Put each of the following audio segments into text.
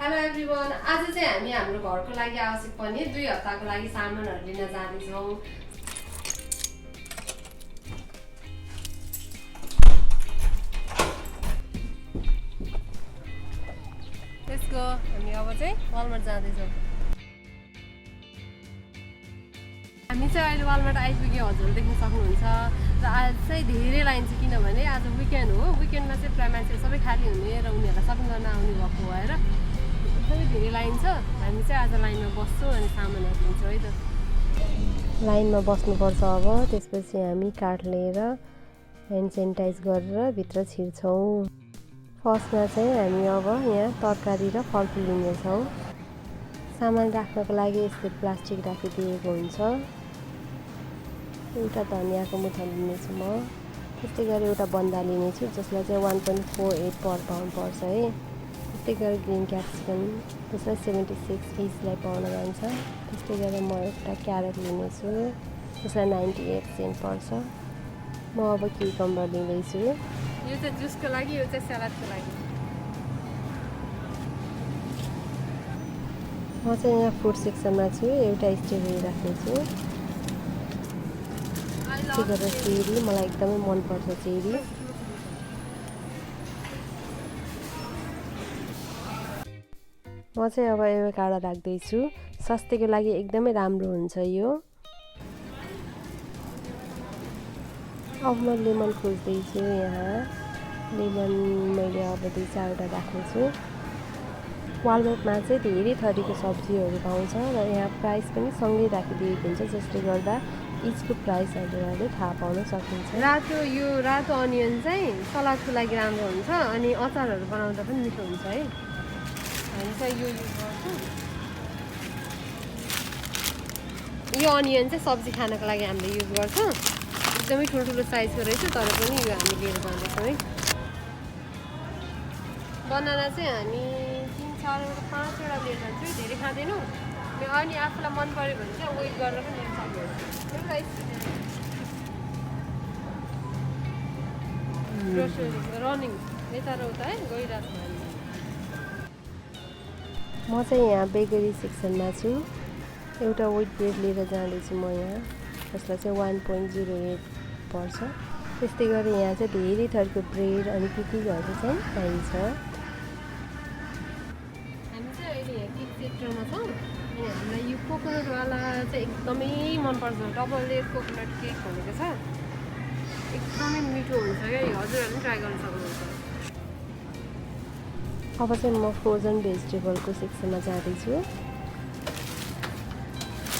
Hello everyone, आज चाहिँ हामी हाम्रो घरको लागि आवश्यक पर्ने 2 हप्ताको लागि सामानहरू लिन जाँदैछौँ। त्यसको हामी अब चाहिँ वालमार्ट जाँदैछौँ। हामी चाहिँ अहिले वालमार्ट आइपुग्यो, हजुर देख्न सक्नुहुन्छ। र आज चाहिँ धेरै लाइन छ किनभने आज विकेन्ड हो। विकेन्डमा चाहिँ प्राय मान्छेहरू सबै खाली हुने र उनीहरूलाई सपिङ गर्न आउने भएको भएर एकदमै धेरै लाइन छ। हामी चाहिँ आज लाइनमा बस्छौँ अनि सामानहरू लिन्छौँ है त। लाइनमा बस्नुपर्छ अब, त्यसपछि हामी कार्ड लिएर ह्यान्ड सेनिटाइज गरेर भित्र छिर्छौँ। फर्स्टमा चाहिँ हामी अब यहाँ तरकारी र फलफुल लिनेछौँ। सामान राख्नको लागि यसरी प्लास्टिक राखिदिएको हुन्छ। एउटा धनियाँको मुठा लिनेछु म। त्यस्तै गरी एउटा बन्दा लिनेछु जसलाई चाहिँ 1.48 पर पाउन्ड पर्छ है। त्यस्तै गरी ग्रिन क्याप्सिकम, त्यसलाई 76 पिसलाई पाउन जान्छ। त्यस्तै गरी म एउटा क्यारेट लिनेछु जसलाई 98 सेन्ट पर्छ। म अब क्युकम्बर लिँदैछु। यो चाहिँ जुसको लागि, यो चाहिँ सलादको लागि। म चाहिँ यहाँ फ्रुट सेक्सनमा छु, एउटा स्ट्रबेरी राख्नेछु। त्यस्तै गरेर चेरी, मलाई एकदमै मनपर्छ चेरी। म चाहिँ अब एभोकाडो राख्दैछु। स्वास्थ्यको लागि एकदमै राम्रो हुन्छ यो। अब म लेमन खोज्दैछु यहाँ। लेमन मैले अब 2-4वटा राख्नेछु। वालमार्टमा चाहिँ धेरै थरीको सब्जीहरू पाउँछ र यहाँ प्राइस पनि सँगै राखिदिएको हुन्छ, जसले गर्दा इचको प्राइस हजुरहरूले थाहा पाउन सकिन्छ। यो रातो अनियन चाहिँ सलादको लागि राम्रो हुन्छ अनि अचारहरू बनाउँदा पनि मिठो हुन्छ है। हामी चाहिँ यो युज गर्छौँ। यो अनियन चाहिँ सब्जी खानको लागि हामीले युज गर्छौँ। एकदमै ठुल्ठुलो साइजको रहेछ, तर पनि यो हामी लिएर जाँदैछौँ है। बनाना चाहिँ हामी 3-4-5वटा लिएर जान्छौँ, धेरै खाँदैनौँ। अनि आफूलाई मन पऱ्यो भने चाहिँ वेट गरेर पनि लिन सक्नुहुन्छ। ग्रोसरी रनिङ यता र उता है गइरहेको छ। म चाहिँ यहाँ बेकरी सेक्सनमा छु। एउटा व्हिट ब्रेड लिएर जाँदैछु म यहाँ, जसलाई चाहिँ 1.08 पर्छ। त्यस्तै गरी यहाँ चाहिँ धेरै थरीको ब्रेड अनि कुकिजहरू चाहिँ पाइन्छ। हामी चाहिँ अहिले यहाँ केक सेक्टरमा छौँ अनि हामीलाई यो कोकोनटवाला चाहिँ एकदमै मनपर्छ। डबल लेयर कोकोनट केक भनेको छ, एकदमै मिठो हुन्छ क्या यो। हजुरहरूले पनि ट्राई गर्न सक्नुहुन्छ। अब चाहिँ म फ्रोजन भेजिटेबलको सेक्सनमा जाँदैछु।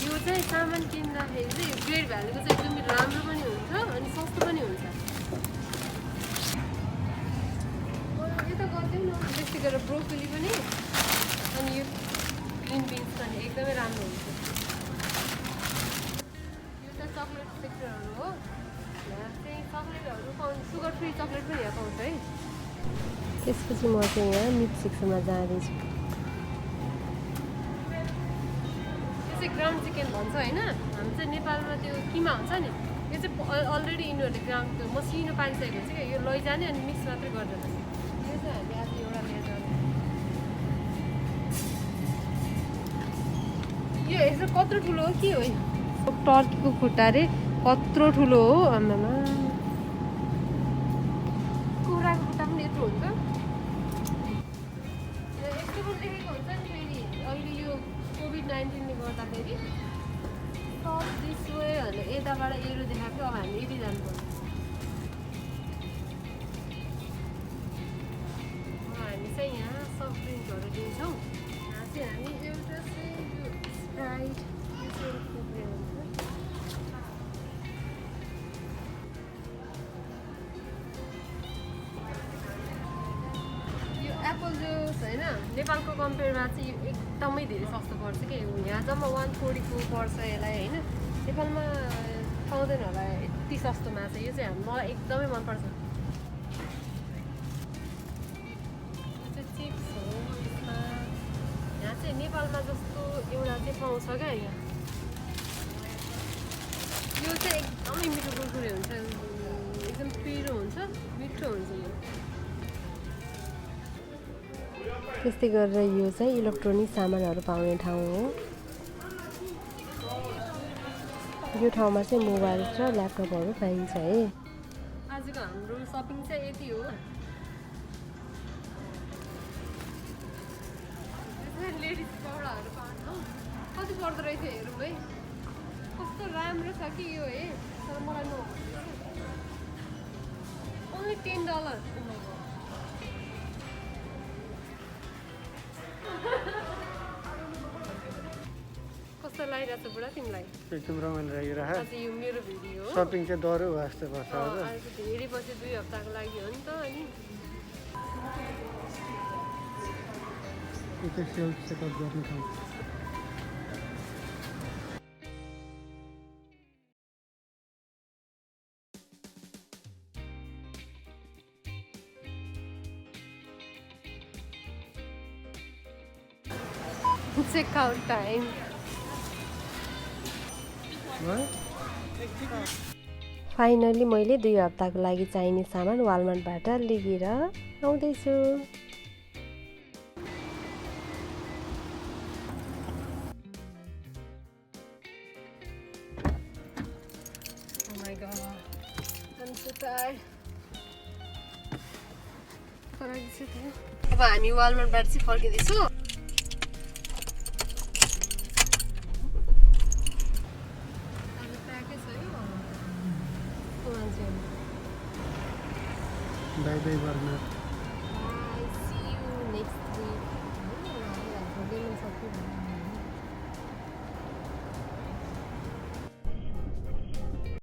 यो चाहिँ सामान किन्दाखेरि चाहिँ ग्रेट भ्यालुको चाहिँ एकदमै राम्रो पनि हुन्छ अनि सस्तो पनि हुन्छ। यता गर्दै न, त्यस्तै गरेर ब्रोकोली पनि अनि यो ग्रिन बिन्स पनि एकदमै राम्रो हुन्छ। यो चाहिँ चक्लेट सेक्टरहरू हो। यहाँ चाहिँ चक्लेटहरू पाउँछ, सुगर फ्री चक्लेट पनि यहाँ पाउँछ है। त्यसपछि म चाहिँ यहाँ मिट सेक्सनमा जाँदैछु। यो चाहिँ ग्राउन्ड चिकन भन्छ होइन, हामी चाहिँ नेपालमा त्यो किमा हुन्छ नि, यो चाहिँ अलरेडी यिनीहरूले ग्राउन्ड त्यो मसिनो पारिसकेको हुन्छ क्या। यो लैजाने अनि मिक्स मात्रै गर्दैन। यो चाहिँ हामी आज एउटा लिएर जाने। यो हेर्छ कत्रो ठुलो हो के हो, टर्कीको खुट्टा रे कत्रो ठुलो हो। आमामा, कुखुराको खुट्टा पनि यत्रो हुन्छ। यस्तो पनि लेखेको हुन्छ नि फेरि अहिले यो कोभिड-19ले गर्दाखेरि टप दिस वे भनेर यताबाट एरो देखाएको थियो। अब हामी यति जानुपर्छ। हामी चाहिँ यहाँ सफ्ट ड्रिङ्क्सहरू दिन्छौँ। यहाँ चाहिँ हामी एउटा चाहिँ यो स्प्राइट, एप्पल जुस होइन, नेपालको कम्पेयरमा चाहिँ यो एकदमै धेरै सस्तो पर्छ क्या। यहाँ जम्मा 140 पर्छ यसलाई होइन। नेपालमा पाउँदैन होला यति सस्तोमा चाहिँ। यो चाहिँ मलाई एकदमै मनपर्छ। यो चाहिँ चिप्स हो। यसमा यहाँ चाहिँ नेपालमा जस्तो एउटा चाहिँ पाउँछ क्या यहाँ। यो चाहिँ एकदमै मिठो कुरकुरे हुन्छ, एकदम पिरो हुन्छ, मिठो हुन्छ यो। त्यस्तै गरेर यो चाहिँ इलेक्ट्रोनिक सामानहरू पाउने ठाउँ हो। यो ठाउँमा चाहिँ मोबाइल र ल्यापटपहरू पाइन्छ है। आजको हाम्रो सपिङ चाहिँ यति हो। लेडिज कपडाहरू पाउनु कति पर्दो रहेछ हेरौँ है। कस्तो राम्रो छ कि यो है, तर मलाई ओन्ली $10। कस्तो लागिरहेको छ बुढा तिमीलाई? एकदम रमाइलो लागिरहेको आज यो मेरो भिडियो हो। सपिङ चाहिँ डह्रो वास्ते पर्छ आज धेरै पछि 2 हप्ताको लागि हो नि त। अनि त्यो सेल्फ चेकअप गर्ने ठाउँ। चेकआउट टाइम फाइनली मैले 2 हप्ताको लागि चाहिने सामान वालमार्टबाट लिएर आउँदैछु। Oh my god, I'm so tired. अब हामी वालमार्टबाट चाहिँ फर्किँदैछु। Bye bye Walmart. I see you next week.